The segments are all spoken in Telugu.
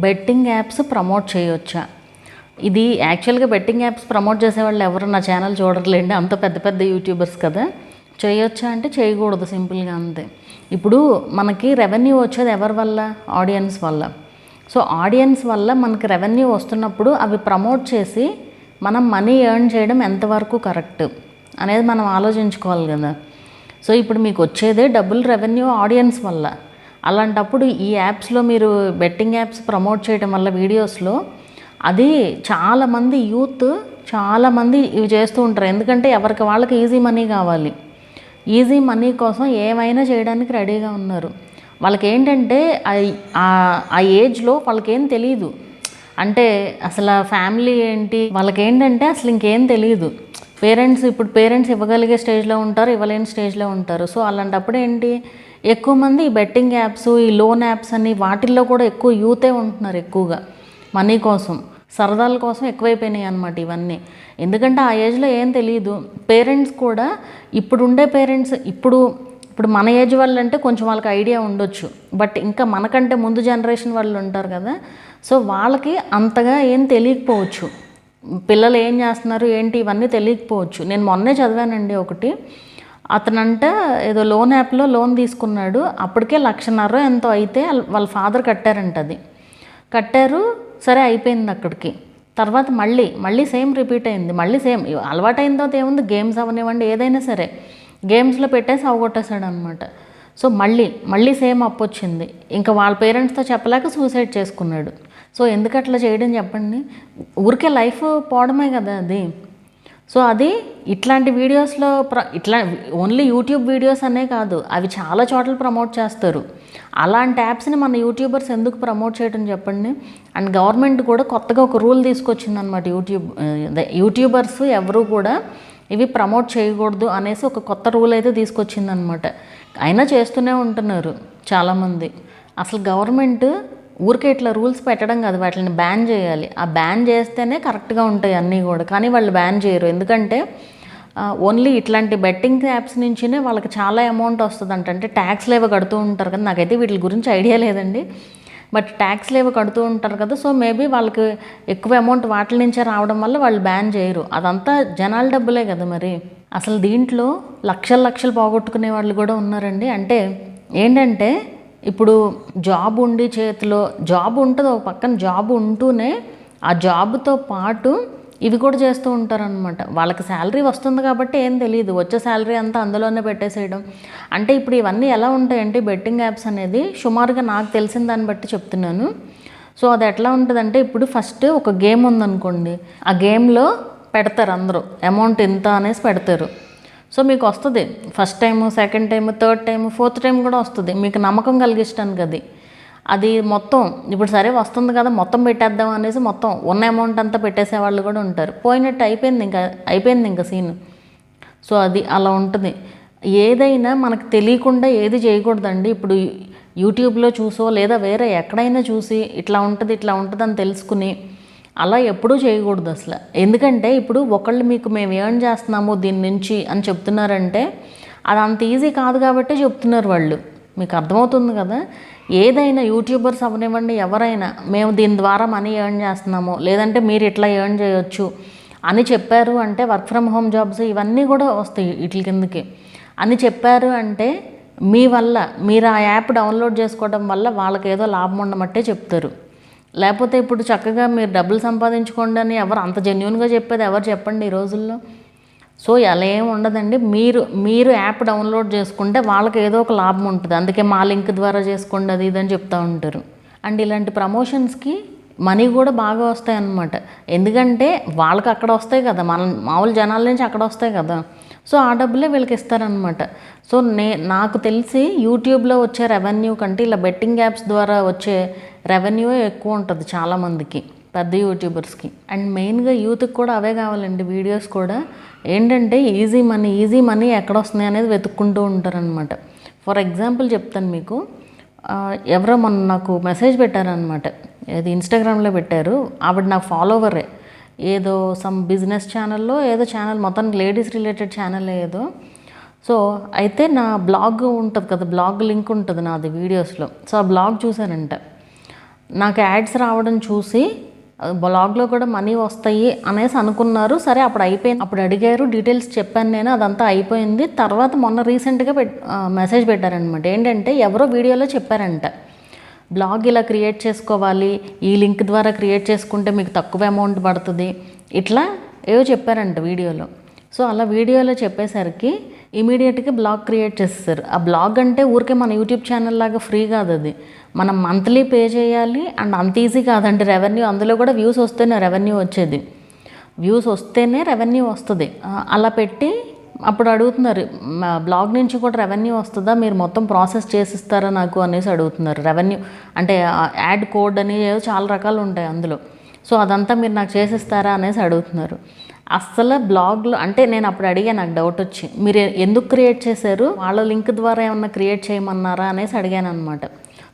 బెట్టింగ్ యాప్స్ ప్రమోట్ చేయొచ్చా? ఇది యాక్చువల్గా బెట్టింగ్ యాప్స్ ప్రమోట్ చేసేవాళ్ళు ఎవరు నా ఛానల్ చూడర్లేండి, అంత పెద్ద పెద్ద యూట్యూబర్స్ కదా. చేయొచ్చా అంటే చేయకూడదు, సింపుల్గా అంతే. ఇప్పుడు మనకి రెవెన్యూ వచ్చేది ఎవరి వల్ల? ఆడియన్స్ వల్ల. సో ఆడియన్స్ వల్ల మనకి రెవెన్యూ వస్తున్నప్పుడు అవి ప్రమోట్ చేసి మనం మనీ ఎర్న్ చేయడం ఎంతవరకు కరెక్ట్ అనేది మనం ఆలోచించుకోవాలి కదా. సో ఇప్పుడు మీకు వచ్చేదే డబుల్ రెవెన్యూ ఆడియన్స్ వల్ల. అలాంటప్పుడు ఈ యాప్స్లో మీరు బెట్టింగ్ యాప్స్ ప్రమోట్ చేయడం వల్ల వీడియోస్లో అది చాలామంది యూత్ చాలామంది ఇవి చేస్తూ ఉంటారు. ఎందుకంటే ఎవరికి వాళ్ళకి ఈజీ మనీ కావాలి. ఈజీ మనీ కోసం ఏమైనా చేయడానికి రెడీగా ఉన్నారు. వాళ్ళకి ఏంటంటే ఆ ఏజ్లో వాళ్ళకేం తెలియదు, అంటే అసలు ఫ్యామిలీ ఏంటి వాళ్ళకి ఏంటంటే అసలు ఇంకేం తెలియదు. పేరెంట్స్ ఇవ్వగలిగే స్టేజ్లో ఉంటారు, ఇవ్వలేని స్టేజ్లో ఉంటారు. సో అలాంటప్పుడు ఏంటి, ఎక్కువ మంది ఈ బెట్టింగ్ యాప్స్, ఈ లోన్ యాప్స్ అని వాటిల్లో కూడా ఎక్కువ యూతే ఉంటున్నారు. ఎక్కువగా మనీ కోసం, సరదాల కోసం ఎక్కువైపోయినాయి అన్నమాట ఇవన్నీ. ఎందుకంటే ఆ ఏజ్లో ఏం తెలియదు. పేరెంట్స్ కూడా ఇప్పుడుండే పేరెంట్స్ ఇప్పుడు మన ఏజ్ వాళ్ళు అంటే కొంచెం వాళ్ళకి ఐడియా ఉండొచ్చు, బట్ ఇంకా మనకంటే ముందు జనరేషన్ వాళ్ళు ఉంటారు కదా. సో వాళ్ళకి అంతగా ఏం తెలియకపోవచ్చు, పిల్లలు ఏం చేస్తున్నారు ఏంటి ఇవన్నీ తెలియకపోవచ్చు. నేను మొన్నే చదివానండి ఒకటి, అతనంట ఏదో లోన్ యాప్లో లోన్ తీసుకున్నాడు, అప్పటికే 1,50,000 ఎంతో అయితే వాళ్ళ ఫాదర్ కట్టారంట. అది కట్టారు, సరే అయిపోయింది అక్కడికి. తర్వాత మళ్ళీ సేమ్ రిపీట్ అయింది, మళ్ళీ సేమ్ అలవాటైన తర్వాత ఏముంది, గేమ్స్ అవనివ్వండి ఏదైనా సరే గేమ్స్లో పెట్టేసి అవగొట్టేశాడు అనమాట. సో మళ్ళీ సేమ్ అప్పు వచ్చింది. ఇంకా వాళ్ళ పేరెంట్స్తో చెప్పలేక సూసైడ్ చేసుకున్నాడు. సో ఎందుకు అట్లా చేయడం చెప్పండి, ఊరికే లైఫ్ పోవడమే కదా అది. సో అది ఇట్లాంటి వీడియోస్లో ఇట్లా ఓన్లీ యూట్యూబ్ వీడియోస్ అనే కాదు, అవి చాలా చోట్ల ప్రమోట్ చేస్తారు. అలాంటి యాప్స్ని మన యూట్యూబర్స్ ఎందుకు ప్రమోట్ చేయడం చెప్పండి. అండ్ గవర్నమెంట్ కూడా కొత్తగా ఒక రూల్ తీసుకొచ్చిందనమాట. యూట్యూబర్స్ ఎవరు కూడా ఇవి ప్రమోట్ చేయకూడదు అనేసి ఒక కొత్త రూల్ అయితే తీసుకొచ్చిందనమాట. అయినా చేస్తూనే ఉంటున్నారు చాలామంది. అసలు గవర్నమెంట్ ఊరికే ఇట్లా రూల్స్ పెట్టడం కాదు, వాటిని బ్యాన్ చేయాలి. ఆ బ్యాన్ చేస్తేనే కరెక్ట్గా ఉంటాయి అన్నీ కూడా, కానీ వాళ్ళు బ్యాన్ చేయరు. ఎందుకంటే ఓన్లీ ఇట్లాంటి బెట్టింగ్ యాప్స్ నుంచినే వాళ్ళకి చాలా అమౌంట్ వస్తుంది అంటే ట్యాక్స్లు ఏవో కడుతూ ఉంటారు కదా. నాకైతే వీటి గురించి ఐడియా లేదండి, బట్ ట్యాక్స్లు ఏవో కడుతూ ఉంటారు కదా. సో మేబీ వాళ్ళకి ఎక్కువ అమౌంట్ వాటి నుంచే రావడం వల్ల వాళ్ళు బ్యాన్ చేయరు. అదంతా జనాల డబ్బులే కదా మరి. అసలు దీంట్లో లక్షలు పోగొట్టుకునే వాళ్ళు కూడా ఉన్నారండి. అంటే ఏంటంటే ఇప్పుడు జాబ్ ఉండి చేతిలో జాబ్ ఉంటుంది, ఒక పక్కన జాబ్ ఉంటూనే ఆ జాబ్తో పాటు ఇవి కూడా చేస్తూ ఉంటారనమాట. వాళ్ళకి శాలరీ వస్తుంది కాబట్టి ఏం తెలియదు, వచ్చే శాలరీ అంతా అందులోనే పెట్టేసేయడం. అంటే ఇప్పుడు ఇవన్నీ ఎలా ఉంటాయంటే బెట్టింగ్ యాప్స్ అనేది సుమారుగా నాకు తెలిసిన దాన్ని బట్టి చెప్తున్నాను. సో అది ఎట్లా ఉంటుందంటే, ఇప్పుడు ఫస్ట్ ఒక గేమ్ ఉందనుకోండి, ఆ గేమ్లో పెడతారు అందరూ అమౌంట్ ఎంత అనేసి పెడతారు. సో మీకు వస్తుంది first time, second time, third time, fourth time కూడా వస్తుంది, మీకు నమ్మకం కలిగిస్తానికి. అది మొత్తం ఇప్పుడు సరే వస్తుంది కదా మొత్తం పెట్టేద్దాం అనేసి మొత్తం ఉన్న అమౌంట్ అంతా పెట్టేసేవాళ్ళు కూడా ఉంటారు. పోయినట్టు అయిపోయింది ఇంకా సీన్. సో అది అలా ఉంటుంది. ఏదైనా మనకు తెలియకుండా ఏది చేయకూడదండి. ఇప్పుడు యూట్యూబ్లో చూసో లేదా వేరే ఎక్కడైనా చూసి ఇట్లా ఉంటుంది అని తెలుసుకుని అలా ఎప్పుడూ చేయకూడదు అసలు. ఎందుకంటే ఇప్పుడు ఒకళ్ళు మీకు మేము ఎర్న్ చేస్తున్నాము దీని నుంచి అని చెప్తున్నారంటే అది అంత ఈజీ కాదు కాబట్టి చెప్తున్నారు వాళ్ళు. మీకు అర్థమవుతుంది కదా. ఏదైనా యూట్యూబర్స్ అవనివ్వండి ఎవరైనా, మేము దీని ద్వారా మనీ ఎర్న్ చేస్తున్నాము, లేదంటే మీరు ఇట్లా ఎర్న్ చేయొచ్చు అని చెప్పారు అంటే, వర్క్ ఫ్రమ్ హోమ్ జాబ్స్ ఇవన్నీ కూడా వస్తాయి వీటి కిందకి అని చెప్పారు అంటే, మీ వల్ల మీరు ఆ యాప్ డౌన్లోడ్ చేసుకోవడం వల్ల వాళ్ళకి ఏదో లాభం ఉండమట్టే చెప్తారు. లేకపోతే ఇప్పుడు చక్కగా మీరు డబ్బులు సంపాదించుకోండి అని ఎవరు అంత జెన్యూన్గా చెప్పేది ఎవరు చెప్పండి ఈ రోజుల్లో. సో అలా ఏమి ఉండదండి. మీరు యాప్ డౌన్లోడ్ చేసుకుంటే వాళ్ళకి ఏదో ఒక లాభం ఉంటుంది, అందుకే మా లింక్ ద్వారా చేసుకోండి అది ఇదని చెప్తూ ఉంటారు. అండ్ ఇలాంటి ప్రమోషన్స్కి మనీ కూడా బాగా వస్తాయి అన్నమాట. ఎందుకంటే వాళ్ళకి అక్కడ వస్తాయి కదా, మన మామూలు జనాల నుంచి అక్కడ వస్తాయి కదా. సో ఆ డబ్బులే వీళ్ళకి ఇస్తారనమాట. సో నాకు తెలిసి యూట్యూబ్లో వచ్చే రెవెన్యూ కంటే ఇలా బెట్టింగ్ యాప్స్ ద్వారా వచ్చే రెవెన్యూ ఎక్కువ ఉంటుంది చాలామందికి, పెద్ద యూట్యూబర్స్కి. అండ్ మెయిన్గా యూత్కి కూడా అవే కావాలండి. వీడియోస్ కూడా ఏంటంటే ఈజీ మనీ ఎక్కడ వస్తున్నాయి అనేది వెతుక్కుంటూ ఉంటారనమాట. ఫర్ ఎగ్జాంపుల్ చెప్తాను మీకు, ఎవరో మొన్న నాకు మెసేజ్ పెట్టారనమాట, ఏది ఇన్స్టాగ్రామ్లో పెట్టారు. ఆవిడ నాకు ఫాలోవరే, ఏదో సమ్ బిజినెస్ ఛానల్లో ఏదో ఛానల్, మొత్తానికి లేడీస్ రిలేటెడ్ ఛానల్ ఏదో. సో అయితే నా బ్లాగ్ ఉంటుంది కదా, బ్లాగ్ లింక్ ఉంటుంది నాది వీడియోస్లో. సో ఆ బ్లాగ్ చూశానంట. నాకు యాడ్స్ రావడం చూసి బ్లాగ్లో కూడా మనీ వస్తాయి అనేసి అనుకున్నారు. సరే అప్పుడు అయిపోయింది, అప్పుడు అడిగారు, డీటెయిల్స్ చెప్పాను నేను, అదంతా అయిపోయింది. తర్వాత మొన్న రీసెంట్గా మెసేజ్ పెట్టారనమాట. ఏంటంటే ఎవరో వీడియోలో చెప్పారంట, బ్లాగ్ ఇలా క్రియేట్ చేసుకోవాలి, ఈ లింక్ ద్వారా క్రియేట్ చేసుకుంటే మీకు తక్కువ అమౌంట్ పడుతుంది, ఇట్లా ఏవో చెప్పారంట వీడియోలో. సో అలా వీడియోలో చెప్పేసరికి ఇమీడియట్గా బ్లాగ్ క్రియేట్ చేస్తారు. ఆ బ్లాగ్ అంటే ఊరికే మన యూట్యూబ్ ఛానల్ లాగా ఫ్రీ కాదు, అది మనం మంత్లీ పే చేయాలి. అండ్ అంత ఈజీ కాదండి రెవెన్యూ, అందులో కూడా వ్యూస్ వస్తేనే రెవెన్యూ వచ్చేది, వ్యూస్ వస్తేనే రెవెన్యూ వస్తుంది. అలా పెట్టి అప్పుడు అడుగుతున్నారు, బ్లాగ్ నుంచి కూడా రెవెన్యూ వస్తుందా, మీరు మొత్తం ప్రాసెస్ చేసిస్తారా నాకు అనేసి అడుగుతున్నారు. రెవెన్యూ అంటే యాడ్ కోడ్ అని చాలా రకాలు ఉంటాయి అందులో. సో అదంతా మీరు నాకు చేసిస్తారా అనేసి అడుగుతున్నారు. అస్సలు బ్లాగ్లో అంటే నేను అప్పుడు అడిగా, నాకు డౌట్ వచ్చి, మీరు ఎందుకు క్రియేట్ చేశారు, వాళ్ళ లింక్ ద్వారా ఏమన్నా క్రియేట్ చేయమన్నారా అనేసి అడిగాను అనమాట.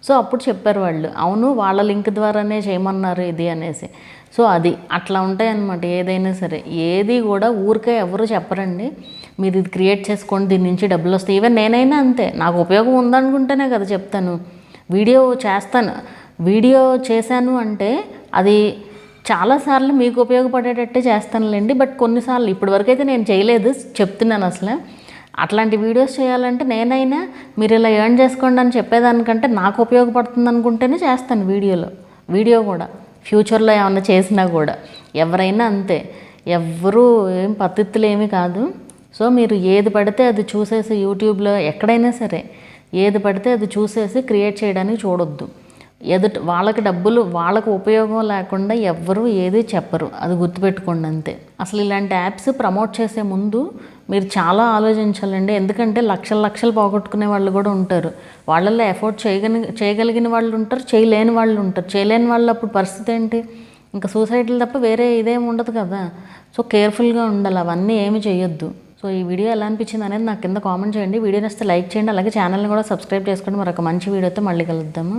సో అప్పుడు చెప్పారు వాళ్ళు, అవును వాళ్ళ లింక్ ద్వారానే చేయమన్నారు ఇది అనేసి. సో అది అట్లా ఉంటాయి అన్నమాట. ఏదైనా సరే ఏది కూడా ఊరికే ఎవరు చెప్పరండి, మీరు ఇది క్రియేట్ చేసుకోండి దీని నుంచి డబ్బులు వస్తాయి. ఈవెన్ నేనైనా అంతే, నాకు ఉపయోగం ఉందనుకుంటేనే కదా చెప్తాను. వీడియో చేస్తాను, వీడియో చేశాను అంటే అది చాలాసార్లు మీకు ఉపయోగపడేటట్టే చేస్తానులేండి. బట్ కొన్నిసార్లు ఇప్పటివరకు అయితే నేను చేయలేదు, చెప్తున్నాను. అసలు అట్లాంటి వీడియోస్ చేయాలంటే నేనైనా మీరు ఇలా ఎర్న్ చేసుకోండి అని చెప్పేదానికంటే నాకు ఉపయోగపడుతుంది అనుకుంటేనే చేస్తాను వీడియో కూడా. ఫ్యూచర్లో ఏమన్నా చేసినా కూడా ఎవరైనా అంతే, ఎవ్వరూ ఏం పద్ధతులు ఏమీ కాదు. సో మీరు ఏది పడితే అది చూసేసి యూట్యూబ్లో ఎక్కడైనా సరే ఏది పడితే అది చూసేసి క్రియేట్ చేయడానికి చూడొద్దు. వాళ్ళకి డబ్బులు, వాళ్ళకు ఉపయోగం లేకుండా ఎవ్వరూ ఏది చెప్పరు, అది గుర్తుపెట్టుకోండి అంతే. అసలు ఇలాంటి యాప్స్ ప్రమోట్ చేసే ముందు మీరు చాలా ఆలోచించాలండి. ఎందుకంటే లక్షలు పోగొట్టుకునే వాళ్ళు కూడా ఉంటారు, వాళ్ళల్లో ఎఫోర్డ్ చేయగలిగిన వాళ్ళు ఉంటారు, చేయలేని వాళ్ళు ఉంటారు. చేయలేని వాళ్ళు అప్పుడు పరిస్థితి ఏంటి, ఇంకా సూసైడ్లు తప్ప వేరే ఇదేం ఉండదు కదా. సో కేర్ఫుల్గా ఉండాలి, అవన్నీ ఏమి చేయొద్దు. సో ఈ వీడియో ఎలా అనిపించింది అనేది నాకు కింద కామెంట్ చేయండి. వీడియో నచ్చితే లైక్ చేయండి, అలాగే ఛానల్ని కూడా సబ్స్క్రైబ్ చేసుకోండి. మరొక మంచి వీడియోతో మళ్ళీ కలుద్దాము.